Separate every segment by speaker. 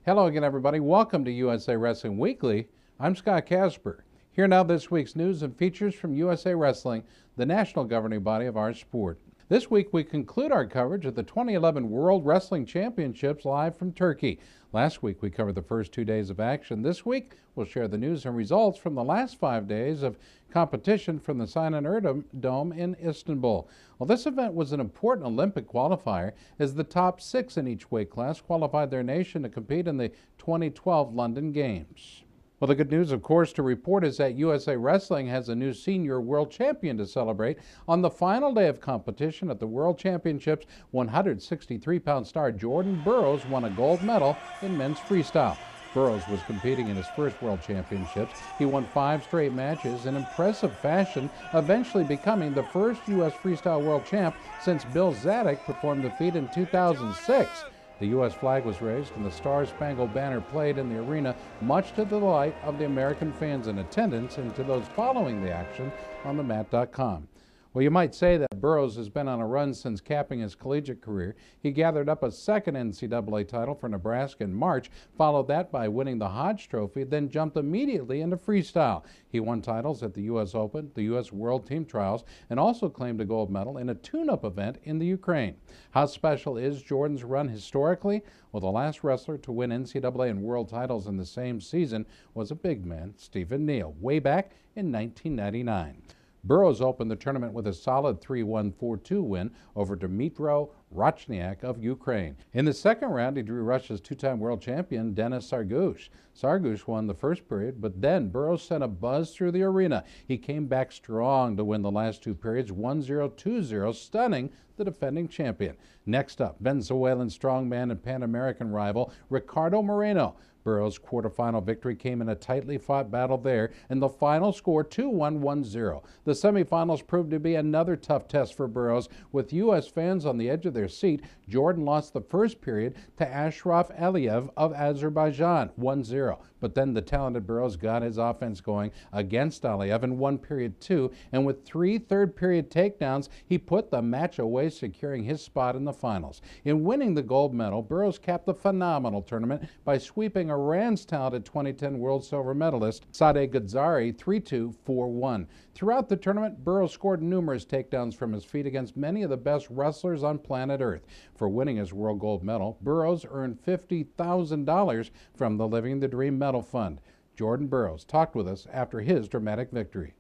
Speaker 1: Hello again, everybody. Welcome to USA Wrestling Weekly. I'm Scott Casper. Here now this week's news and features from USA Wrestling, the national governing body of our sport. This week we conclude our coverage of the 2011 World Wrestling Championships live from Turkey. Last week we covered the first 2 days of action. This week we'll share the news and results from the last 5 days of competition from the Sinan Erdem Dome in Istanbul. Well, this event was an important Olympic qualifier as the top 6 in each weight class qualified their nation to compete in the 2012 London Games. Well, the good news, of course, to report is that USA Wrestling has a new senior world champion to celebrate. On the final day of competition at the World Championships, 163-pound star Jordan Burroughs won a gold medal in men's freestyle. Burroughs was competing in his first World Championships. He won 5 straight matches in impressive fashion, eventually becoming the first U.S. Freestyle World Champ since Bill Zadick performed the feat in 2006. The U.S. flag was raised and the Star-Spangled Banner played in the arena, much to the delight of the American fans in attendance and to those following the action on themat.com. Well, you might say that Burroughs has been on a run since capping his collegiate career. He gathered up a second NCAA title for Nebraska in March, followed that by winning the Hodge Trophy, then jumped immediately into freestyle. He won titles at the U.S. Open, the U.S. World Team Trials, and also claimed a gold medal in a tune-up event in the Ukraine. How special is Jordan's run historically? Well, the last wrestler to win NCAA and world titles in the same season was a big man, Stephen Neal, way back in 1999. Burroughs opened the tournament with a solid 3-1, 4-2 win over Dmytro Rochniak of Ukraine. In the second round, he drew Russia's two-time world champion Denis Sargush. Sargush won the first period, but then Burroughs sent a buzz through the arena. He came back strong to win the last 2 periods, 1-0, 2-0, stunning the defending champion. Next up, Venezuelan strongman and Pan American rival Ricardo Moreno. Burroughs' quarterfinal victory came in a tightly fought battle there, and the final score 2-1, 1-0. The semifinals proved to be another tough test for Burroughs. With U.S. fans on the edge of their seat, Jordan lost the first period to Ashraf Aliyev of Azerbaijan, 1-0. But then the talented Burroughs got his offense going against Aliyev and won period 2, and with 3 third-period takedowns, he put the match away, securing his spot in the finals. In winning the gold medal, Burroughs capped the phenomenal tournament by sweeping Iran's talented 2010 world silver medalist Sadeh Gadzari 3-2, 4-1. Throughout the tournament, Burroughs scored numerous takedowns from his feet against many of the best wrestlers on planet Earth. For winning his world gold medal, Burroughs earned $50,000 from the Living the Dream Medal Fund. Jordan Burroughs talked with us after his dramatic victory.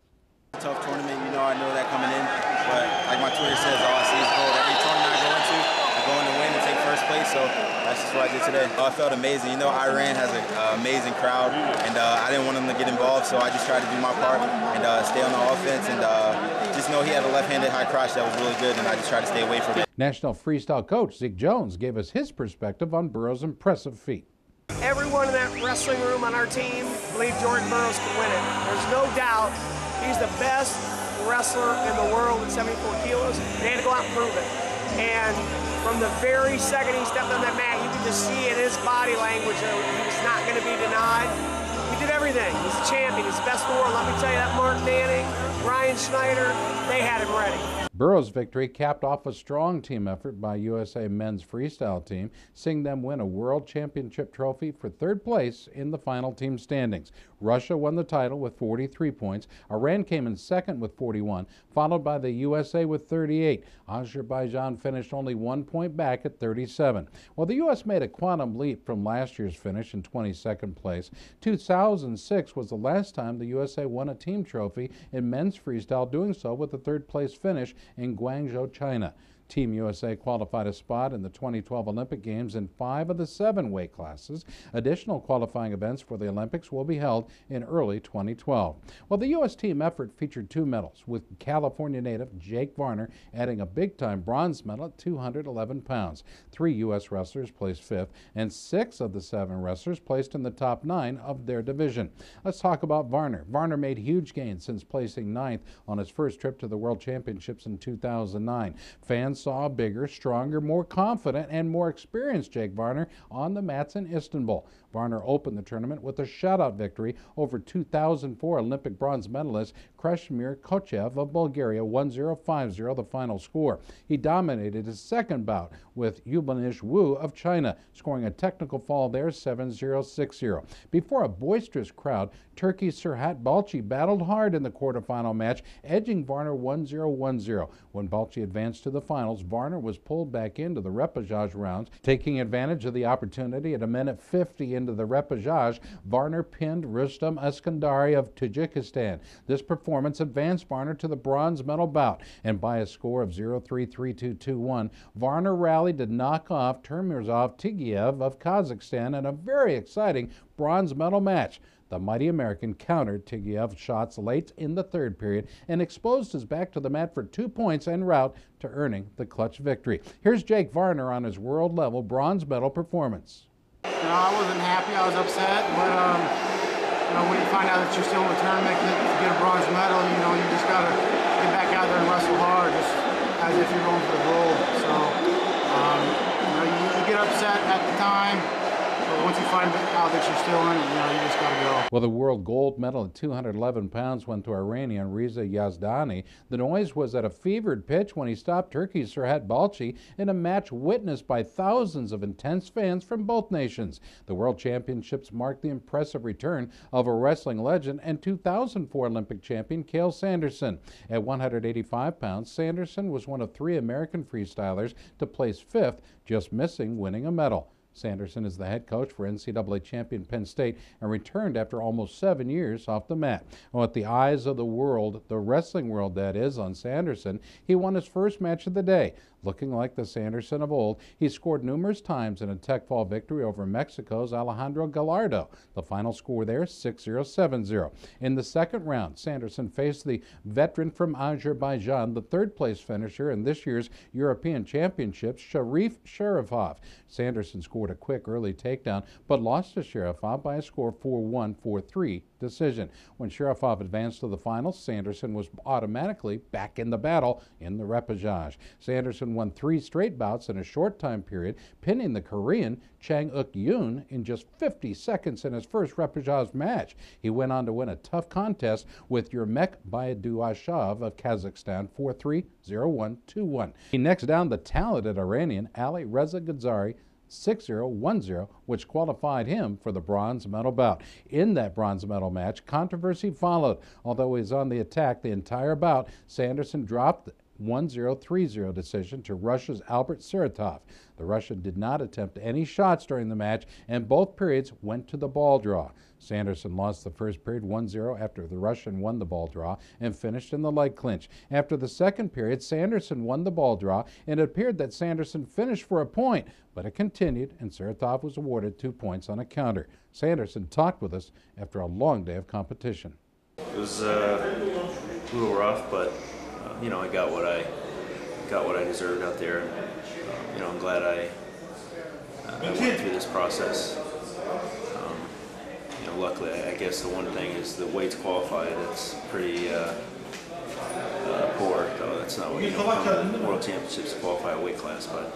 Speaker 2: Tough tournament, I know that coming in, but like my Twitter says, all I see is gold. Every tournament I go into, I go in to win and take first place, so that's just what I did today. I felt amazing. Iran has an amazing crowd, and I didn't want them to get involved, so I just tried to do my part and stay on the offense, and just know he had a left-handed high crotch that was really good, and I just tried to stay away from it.
Speaker 1: National freestyle coach Zeke Jones gave us his perspective on Burroughs' impressive feat.
Speaker 3: Everyone in that wrestling room on our team believed Jordan Burroughs could win it. There's no doubt he's the best wrestler in the world at 74 kilos. They had to go out and prove it. And from the very second he stepped on that mat, you could just see in his body language that he was not going to be denied. He did everything. He's a champion. He's the best in the world. Let me tell you, that Mark Manning, Ryan Schneider, they had him ready.
Speaker 1: Burroughs' victory capped off a strong team effort by USA men's freestyle team, seeing them win a World Championship trophy for 3rd place in the final team standings. Russia won the title with 43 points. Iran came in 2nd with 41, followed by the USA with 38. Azerbaijan finished only 1 point back at 37. Well, the U.S. made a quantum leap from last year's finish in 22nd place. 2006 was the last time the USA won a team trophy in men's freestyle, doing so with a 3rd place finish in Guangzhou, China. Team USA qualified a spot in the 2012 Olympic Games in 5 of the 7 weight classes. Additional qualifying events for the Olympics will be held in early 2012. Well, the U.S. team effort featured 2 medals, with California native Jake Varner adding a big-time bronze medal at 211 pounds. 3 U.S. wrestlers placed 5th, and 6 of the 7 wrestlers placed in the top 9 of their division. Let's talk about Varner. Varner made huge gains since placing 9th on his first trip to the World Championships in 2009. Fans saw a bigger, stronger, more confident, and more experienced Jake Varner on the mats in Istanbul. Varner opened the tournament with a shutout victory over 2004 Olympic bronze medalist Krešimir Kochev of Bulgaria, 1-0, 5-0 the final score. He dominated his second bout with Yublanish Wu of China, scoring a technical fall there, 7-0, 6-0. Before a boisterous crowd, Turkey's Serhat Balci battled hard in the quarterfinal match, edging Varner 1-0, 1-0. When Balci advanced to the finals, Varner was pulled back into the repechage rounds. Taking advantage of the opportunity at a minute 50 into the repechage, Varner pinned Rustam Eskandari of Tajikistan. This performance advanced Varner to the bronze medal bout, and by a score of 0-3, 3-2, 2-1, Varner rallied to knock off Turmirzov Tigiev of Kazakhstan in a very exciting bronze medal match. The mighty American countered Tigiev's shots late in the third period and exposed his back to the mat for 2 points en route to earning the clutch victory. Here's Jake Varner on his world-level bronze medal performance.
Speaker 4: I wasn't happy. I was upset, but when you find out that you're still in the tournament to get a bronze medal, you just gotta get back out there and wrestle hard, just as if you're going for the gold. So, you get upset at the time. But once you find out that you're still in it, you just got to go.
Speaker 1: Well, the world gold medal at 211 pounds went to Iranian Reza Yazdani. The noise was at a fevered pitch when he stopped Turkey's Serhat Balci in a match witnessed by thousands of intense fans from both nations. The World Championships marked the impressive return of a wrestling legend and 2004 Olympic champion Cael Sanderson. At 185 pounds, Sanderson was one of 3 American freestylers to place 5th, just missing winning a medal. Sanderson is the head coach for NCAA champion Penn State and returned after almost 7 years off the mat. With the eyes of the world, the wrestling world that is, on Sanderson, he won his first match of the day. Looking like the Sanderson of old, he scored numerous times in a tech fall victory over Mexico's Alejandro Gallardo. The final score there, 6-0, 7-0. In the second round, Sanderson faced the veteran from Azerbaijan, the third-place finisher in this year's European Championships, Sharif Sharifov. Sanderson scored a quick early takedown, but lost to Sharifov by a score 4-1, 4-3 decision. When Sharifov advanced to the finals, Sanderson was automatically back in the battle in the repechage. Sanderson won 3 straight bouts in a short time period, pinning the Korean Chang Uk-yoon in just 50 seconds in his first repechage match. He went on to win a tough contest with Yermek Bayduashov of Kazakhstan 4-3, 0-1, 2-1. He next down the talented Iranian Ali Reza Ghazari 6-0, 1-0, which qualified him for the bronze medal bout. In that bronze medal match, controversy followed. Although he was on the attack the entire bout, Sanderson dropped 1-0, 3-0 decision to Russia's Albert Saratov. The Russian did not attempt any shots during the match, and both periods went to the ball draw. Sanderson lost the first period 1-0 after the Russian won the ball draw and finished in the leg clinch. After the second period, Sanderson won the ball draw, and it appeared that Sanderson finished for a point, but it continued, and Saratov was awarded 2 points on a counter. Sanderson talked with us after a long day of competition.
Speaker 5: It was a little rough, but I got what I deserved out there. I'm glad I went through this process. Luckily, I guess the one thing is the weight's qualified. It's pretty poor, though. That's not what the World Championships qualify a weight class, but.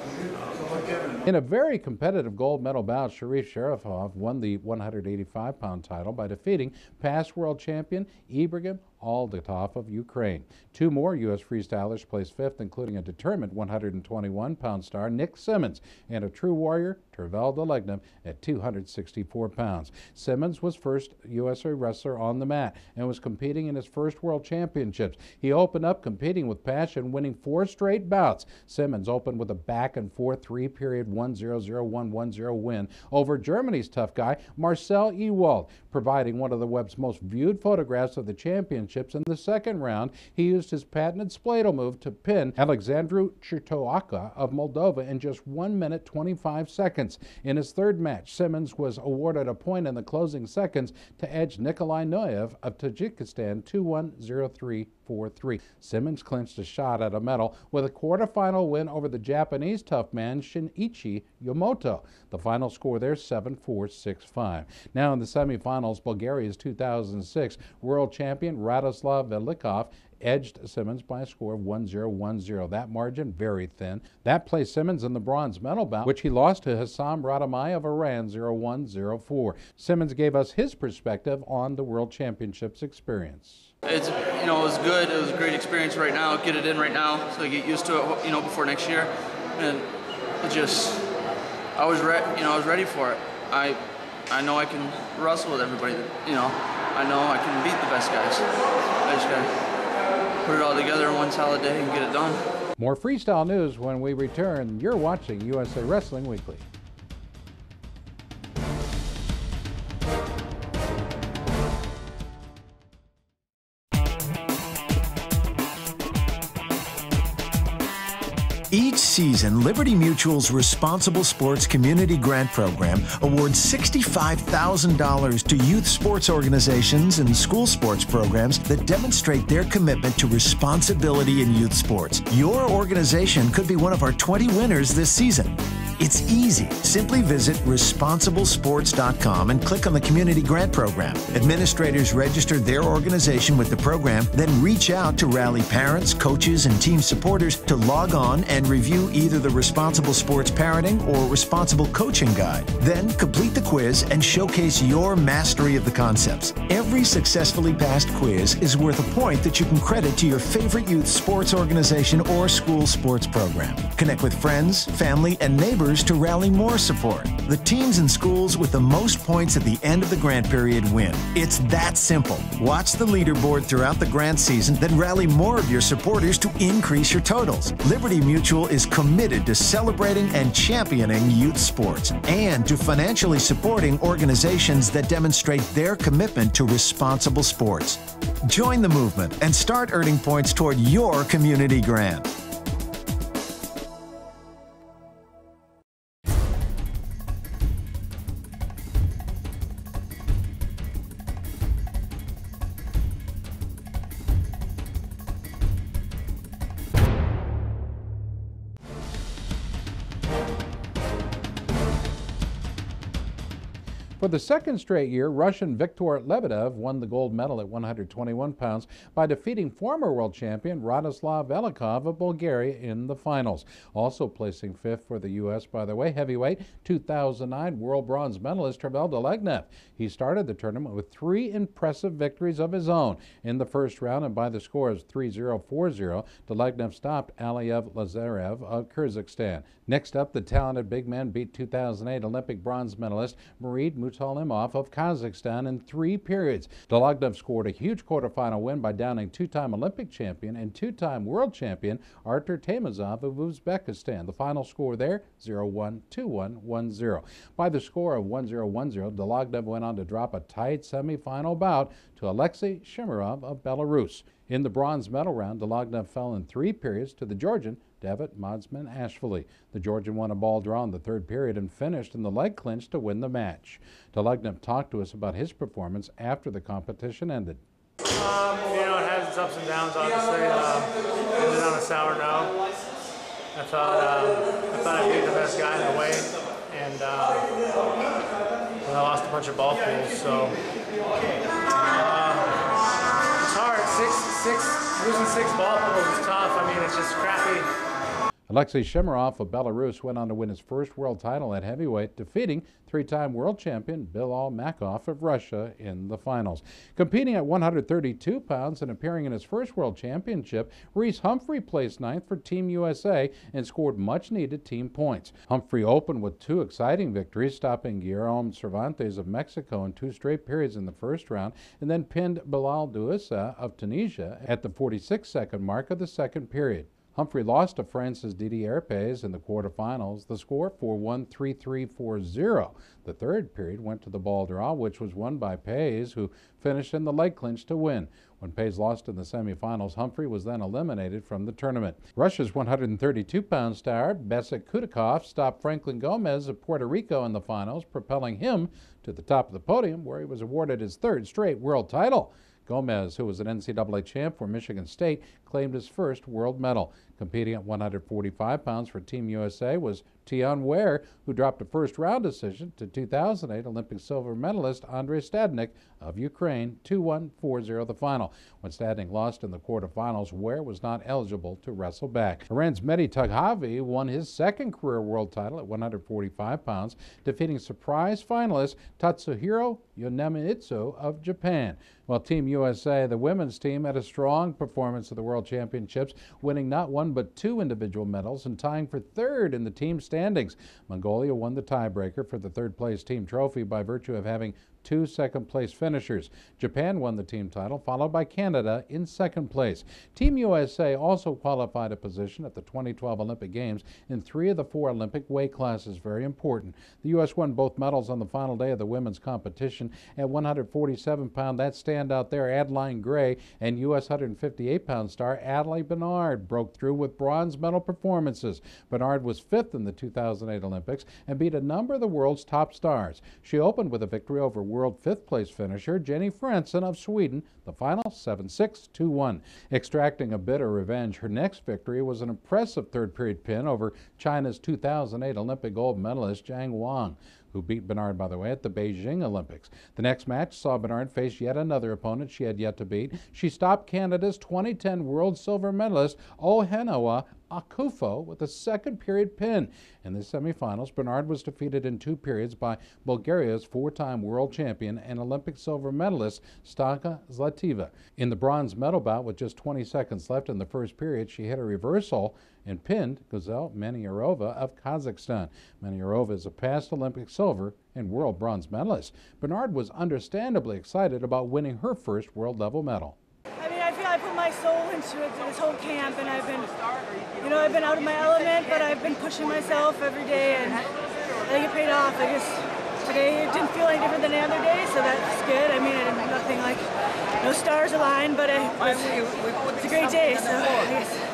Speaker 1: In a very competitive gold medal bout, Sharif Sharifov won the 185-pound title by defeating past world champion Ibrahim Aldatov of Ukraine. 2 more U.S. freestylers placed 5th, including a determined 121-pound star Nick Simmons and a true warrior, Tervel Delegnum, at 264 pounds. Simmons was first USA wrestler on the mat and was competing in his first World Championships. He opened up competing with passion, winning 4 straight bouts. Simmons opened with a back-and-forth 3-period 1-0, 0-1, 1-0 win over Germany's tough guy, Marcel Ewald, providing one of the web's most viewed photographs of the championship. In the second round, he used his patented spladle move to pin Alexandru Chirtoaka of Moldova in just 1 minute 25 seconds. In his third match, Simmons was awarded a point in the closing seconds to edge Nikolai Noyev of Tajikistan 2-1, 0-3, 4-3. Simmons clinched a shot at a medal with a quarterfinal win over the Japanese tough man Shinichi Yomoto. The final score there, 7-4, 6-5. Now in the semifinals, Bulgaria's 2006 world champion Radislav Velikov edged Simmons by a score of 1-0, 1-0. That margin very thin. That placed Simmons in the bronze medal bout, which he lost to Hassam Radamai of Iran 0-1, 0-4. Simmons gave us his perspective on the World Championships experience.
Speaker 6: It's, it was good. It was a great experience right now. Get it in right now so I get used to it, before next year. And it just, I was ready for it. I know I can wrestle with everybody. I know I can beat the best guys. I just gotta put it all together in one solid day and get it done.
Speaker 1: More freestyle news when we return. You're watching USA Wrestling Weekly.
Speaker 7: Each season, Liberty Mutual's Responsible Sports Community Grant Program awards $65,000 to youth sports organizations and school sports programs that demonstrate their commitment to responsibility in youth sports. Your organization could be one of our 20 winners this season. It's easy. Simply visit responsiblesports.com and click on the Community Grant Program. Administrators register their organization with the program, then reach out to rally parents, coaches, and team supporters to log on and review either the Responsible Sports Parenting or Responsible Coaching Guide. Then complete the quiz and showcase your mastery of the concepts. Every successfully passed quiz is worth a point that you can credit to your favorite youth sports organization or school sports program. Connect with friends, family, and neighbors to rally more support. The teams and schools with the most points at the end of the grant period win. It's that simple. Watch the leaderboard throughout the grant season, then rally more of your supporters to increase your totals. Liberty Mutual is committed to celebrating and championing youth sports and to financially supporting organizations that demonstrate their commitment to responsible sports. Join the movement and start earning points toward your community grant.
Speaker 1: For the second straight year, Russian Viktor Lebedev won the gold medal at 121 pounds by defeating former world champion Radislav Velikov of Bulgaria in the finals. Also placing fifth for the U.S., by the way, heavyweight 2009 world bronze medalist Travel Delegnev. He started the tournament with three impressive victories of his own. In the first round and by the scores 3-0, 4-0, Delegnev stopped Aliyev Lazarev of Kyrgyzstan. Next up, the talented big man beat 2008 Olympic bronze medalist Murid Mutalimov of Kazakhstan in 3 periods. Delegnev scored a huge quarterfinal win by downing two-time Olympic champion and two-time world champion Artur Taymazov of Uzbekistan. The final score there, 0-1, 2-1, 1-0. By the score of 1-0, 1-0, Delegnev went on to drop a tight semifinal bout to Alexei Shimirov of Belarus. In the bronze medal round, Delegnev fell in 3 periods to the Georgian David Mazmin-Ashvili. The Georgian won a ball draw in the 3rd period and finished in the leg clinch to win the match. Delegnev talked to us about his performance after the competition ended.
Speaker 8: It has its ups and downs, obviously. Ended on a sour note. I thought I beat the best guy in the weight, and I lost a bunch of ball pools, so it's hard. Losing 6 ball pools is tough. I mean, it's just crappy.
Speaker 1: Alexei Shimirov of Belarus went on to win his first world title at heavyweight, defeating 3-time world champion Bilal Makov of Russia in the finals. Competing at 132 pounds and appearing in his first world championship, Reese Humphrey placed 9th for Team USA and scored much-needed team points. Humphrey opened with 2 exciting victories, stopping Guillermo Cervantes of Mexico in 2 straight periods in the first round, and then pinned Bilal Douissa of Tunisia at the 46-second mark of the 2nd period. Humphrey lost to France's Didier Payes in the quarterfinals. The score 4-1, 3-3, 4-0. The 3rd period went to the ball draw, which was won by Payes, who finished in the leg clinch to win. When Payes lost in the semifinals, Humphrey was then eliminated from the tournament. Russia's 132-pound star, Besik Kudakov, stopped Franklin Gomez of Puerto Rico in the finals, propelling him to the top of the podium, where he was awarded his 3rd straight world title. Gomez, who was an NCAA champ for Michigan State, claimed his first world medal. Competing at 145 pounds for Team USA was Tian Ware, who dropped a first-round decision to 2008 Olympic silver medalist Andrei Stadnik of Ukraine, 2-1, 4-0 the final. When Stadnik lost in the quarterfinals, Ware was not eligible to wrestle back. Iran's Mehdi Taghavi won his second career world title at 145 pounds, defeating surprise finalist Tatsuhiro Yonemitsu of Japan. While Team USA, the women's team, had a strong performance at the World Championships, winning not one but two individual medals and tying for third in the team standings. Mongolia won the tiebreaker for the third-place team trophy by virtue of having two second-place finishers. Japan won the team title, followed by Canada in second place. Team USA also qualified a position at the 2012 Olympic Games in 3 of the 4 Olympic weight classes. Very important. The U.S. won both medals on the final day of the women's competition. At 147-pound, that standout there, Adeline Gray, and U.S. 158-pound star Adelaide Bernard broke through with bronze medal performances. Bernard was 5th in the 2008 Olympics and beat a number of the world's top stars. She opened with a victory over world 5th-place finisher Jenny Franson of Sweden, the final 7-6, 2-1. Extracting a bit of revenge, her next victory was an impressive third-period pin over China's 2008 Olympic gold medalist Zhang Wang, who beat Bernard, by the way, at the Beijing Olympics. The next match saw Bernard face yet another opponent she had yet to beat. She stopped Canada's 2010 world silver medalist Ohanawa Akufo with a second-period pin. In the semifinals, Bernard was defeated in 2 periods by Bulgaria's 4-time world champion and Olympic silver medalist Stanka Zlativa. In the bronze medal bout with just 20 seconds left in the first period, she hit a reversal and pinned Guzel Maniarova of Kazakhstan. Maniarova is a past Olympic silver and world bronze medalist. Bernard was understandably excited about winning her first world-level medal.
Speaker 9: I feel I put my soul into it this whole camp, and I've been out of my element, but I've been pushing myself every day, and I think it paid off. I guess today it didn't feel any different than the other day, so that's good. I mean, I didn't have nothing like, no stars aligned, but it's a great day, so I guess.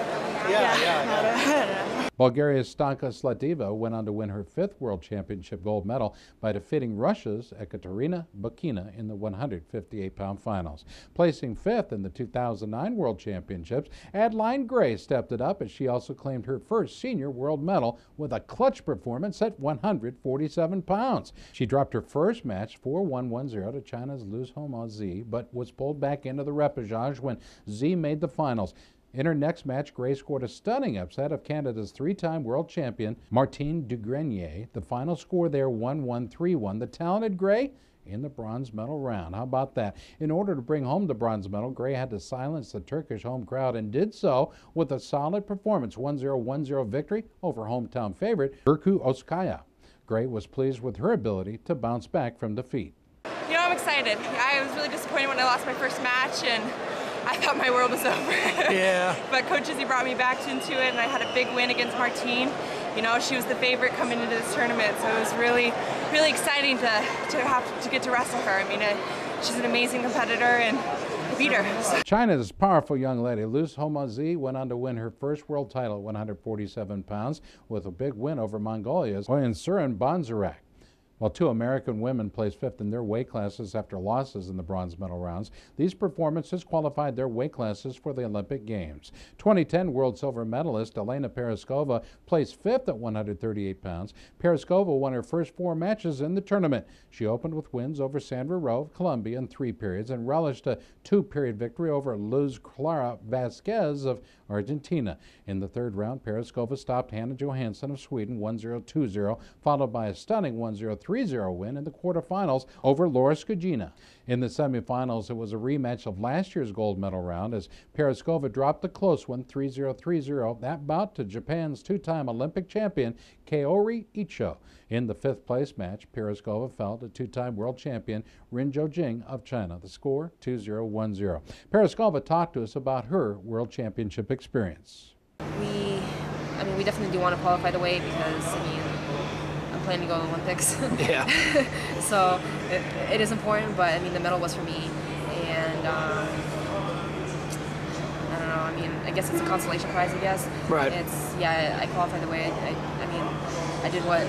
Speaker 1: Bulgaria's Stanka Zlativa went on to win her 5th World Championship gold medal by defeating Russia's Ekaterina Bukina in the 158-pound finals. Placing 5th in the 2009 World Championships, Adeline Gray stepped it up as she also claimed her first senior world medal with a clutch performance at 147 pounds. She dropped her first match 4-1-1-0 to China's Luz Homa Zi, but was pulled back into the repechage when Zi made the finals. In her next match, Gray scored a stunning upset of Canada's 3-time world champion, Martine Dugrenier. The final score there, 1-1, 3-1. The talented Gray in the bronze medal round. How about that? In order to bring home the bronze medal, Gray had to silence the Turkish home crowd and did so with a solid performance, 1-0 victory over hometown favorite Burcu Oskaya. Gray was pleased with her ability to bounce back from defeat.
Speaker 10: You know, I'm excited. I was really disappointed when I lost my first match, and I thought my world was over.
Speaker 3: Yeah.
Speaker 10: But Coach Izzy brought me back into it, and I had a big win against Martine. You know, she was the favorite coming into this tournament, so it was really, really exciting to get to wrestle her. I mean, she's an amazing competitor, and I beat her. So.
Speaker 1: China's powerful young lady, Luz Homa Zi, went on to win her first world title at 147 pounds with a big win over Mongolia's Oyunsuren Bonzarak. While 2 American women placed 5th in their weight classes after losses in the bronze medal rounds, these performances qualified their weight classes for the Olympic Games. 2010 world silver medalist Elena Peroskova placed 5th at 138 pounds. Peroskova won her first 4 matches in the tournament. She opened with wins over Sandra Rowe of Colombia in 3 periods and relished a 2-period victory over Luz Clara Vasquez of Argentina. In the 3rd round, Peroskova stopped Hannah Johansson of Sweden 1-0, 2-0, followed by a stunning 1-0, 3-0 win in the quarterfinals over Laura Skugina. In the semifinals, it was a rematch of last year's gold medal round as Peroskova dropped a close one, 3-0, 3-0, that bout to Japan's 2-time Olympic champion Kaori Icho. In the 5th place match, Peroskova fell to 2-time world champion Rin Zhou-Jing of China. The score, 2-0, 1-0. Peroskova talked to us about her world championship experience.
Speaker 11: We definitely do want to qualify the weight because, I'm planning to go to the Olympics.
Speaker 3: Yeah.
Speaker 11: So it is important, but the medal was for me, and I don't know. I guess it's a consolation prize. I guess.
Speaker 3: Right.
Speaker 11: I qualified the weight. I did what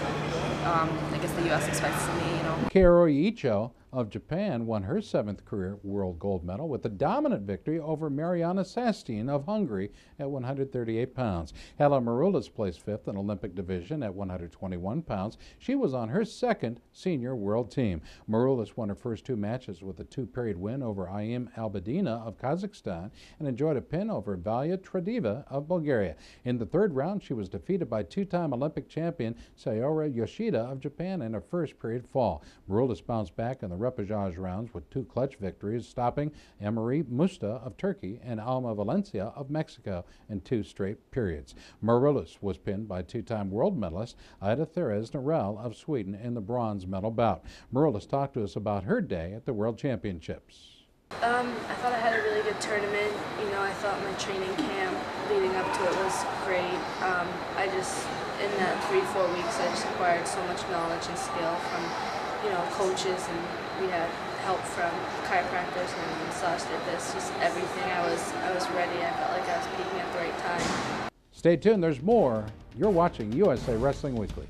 Speaker 11: I guess the U.S. expects of me.
Speaker 1: Kaori Icho, of Japan won her 7th career world gold medal with a dominant victory over Mariana Sastin of Hungary at 138 pounds. Hella Maroulis placed 5th in Olympic division at 121 pounds. She was on her 2nd senior world team. Maroulis won her first 2 matches with a 2-period win over Aim Albadina of Kazakhstan and enjoyed a pin over Valia Tradiva of Bulgaria. In the 3rd round, she was defeated by 2-time Olympic champion Sayori Yoshida of Japan in a first-period fall. Maroulis bounced back in the repechage rounds with 2 clutch victories, stopping Emery Musta of Turkey and Alma Valencia of Mexico in 2 straight periods. Maroulis was pinned by 2-time world medalist Ida Therese Norell of Sweden in the bronze medal bout. Maroulis talked to us about her day at the World Championships.
Speaker 12: I thought I had a really good tournament. I thought my training camp leading up to it was great. In that 3-4 weeks, I just acquired so much knowledge and skill from, coaches, and we had help from chiropractors and massage therapists, just everything. I was ready. I felt like I was peaking at the right time.
Speaker 1: Stay tuned, there's more. You're watching USA Wrestling Weekly.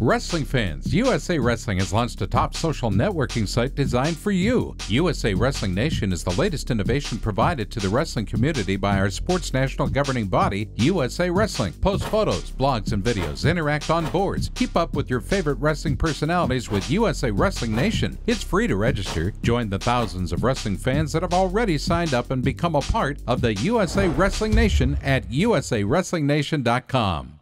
Speaker 1: Wrestling fans, USA Wrestling has launched a top social networking site designed for you. USA Wrestling Nation is the latest innovation provided to the wrestling community by our sports national governing body, USA Wrestling. Post photos, blogs, and videos. Interact on boards. Keep up with your favorite wrestling personalities with USA Wrestling Nation. It's free to register. Join the thousands of wrestling fans that have already signed up and become a part of the USA Wrestling Nation at usawrestlingnation.com.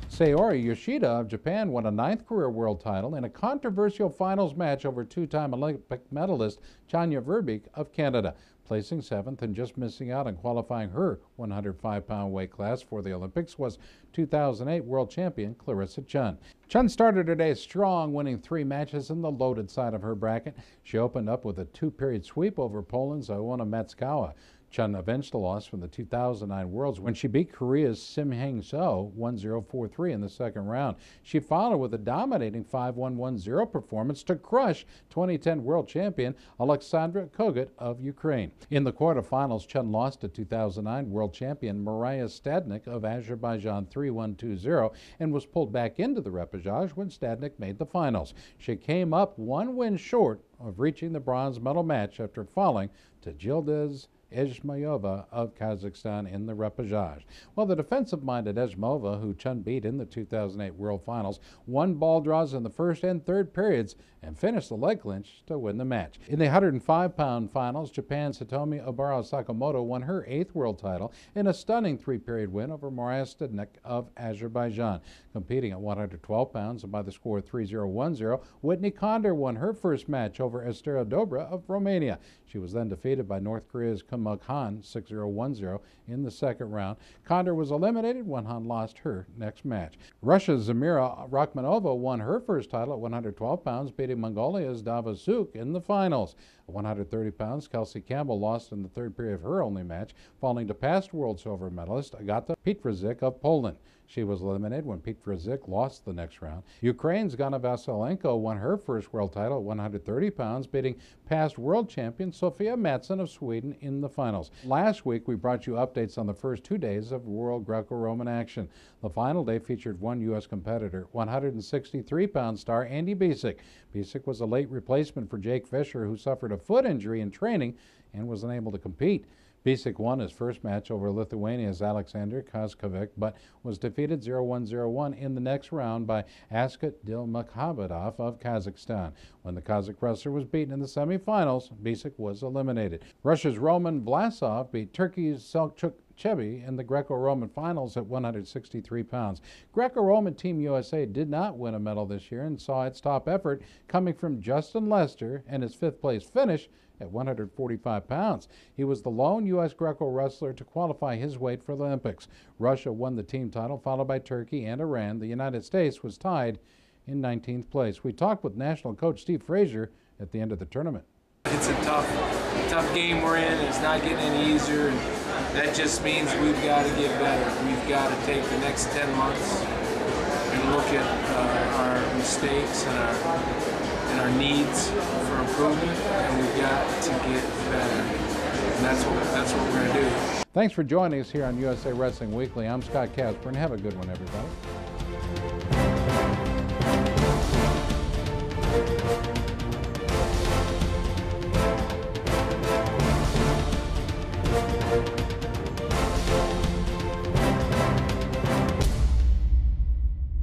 Speaker 1: Sayori Yoshida of Japan won a 9th career world title in a controversial finals match over 2-time Olympic medalist Chania Verbeek of Canada, placing 7th and just missing out on qualifying her 105-pound weight class for the Olympics was 2008 world champion Clarissa Chun. Chun started her day strong, winning 3 matches in the loaded side of her bracket. She opened up with a 2-period sweep over Poland's Iwona Matsukawa. Chun avenged the loss from the 2009 Worlds when she beat Korea's Sim Hang-seo 1-0-4-3 in the 2nd round. She followed with a dominating 5-1-1-0 performance to crush 2010 world champion Alexandra Kogut of Ukraine. In the quarterfinals, Chun lost to 2009 world champion Mariya Stadnik of Azerbaijan 3-1-2-0 and was pulled back into the repechage when Stadnik made the finals. She came up 1 win short of reaching the bronze medal match after falling to Yildiz Ejmayova of Kazakhstan in the repechage. Well, the defensive-minded Ejmova, who Chun beat in the 2008 World Finals, won ball draws in the 1st and 3rd periods and finished the leg clinch to win the match. In the 105-pound finals, Japan's Hitomi Obara Sakamoto won her 8th world title in a stunning 3-period win over Mariya Stadnik of Azerbaijan. Competing at 112 pounds and by the score 3-0-1-0, Whitney Condor won her first match over Estera Dobra of Romania. She was then defeated by North Korea's Kim Muk-han 6-0-1-0 in the 2nd round. Condor was eliminated when Han lost her next match. Russia's Zamira Rakhmonova won her first title at 112 pounds, beating Mongolia's Dava Suk in the finals. At 130 pounds, Kelsey Campbell lost in the 3rd period of her only match, falling to past world silver medalist Agata Pietrzyk of Poland. She was eliminated when Pietrzyk lost the next round. Ukraine's Gana Vasilenko won her first world title at 130 pounds, beating past world champion Sofia Mattsson of Sweden in the finals. Last week, we brought you updates on the first 2 days of World Greco-Roman action. The final day featured one U.S. competitor, 163-pound star Andy Bisick. Bisick was a late replacement for Jake Fisher, who suffered a foot injury in training and was unable to compete. Bisick won his first match over Lithuania's Alexander Kaskovic, but was defeated 0-1-0-1 in the next round by Askat Dilmukhabedov of Kazakhstan. When the Kazakh wrestler was beaten in the semifinals, Bisick was eliminated. Russia's Roman Vlasov beat Turkey's Selçuk Chevy in the Greco-Roman finals at 163 pounds. Greco-Roman Team USA did not win a medal this year and saw its top effort coming from Justin Lester and his fifth-place finish at 145 pounds. He was the lone U.S. Greco wrestler to qualify his weight for the Olympics. Russia won the team title, followed by Turkey and Iran. The United States was tied in 19th place. We talked with national coach Steve Frazier at the end of the tournament.
Speaker 13: It's a tough game we're in. It's not getting any easier. And that just means we've got to get better. We've got to take the next 10 months and look at our mistakes and our needs for improvement, and we've got to get better. And that's what we're going to do.
Speaker 1: Thanks for joining us here on USA Wrestling Weekly. I'm Scott Casper, and have a good one, everybody.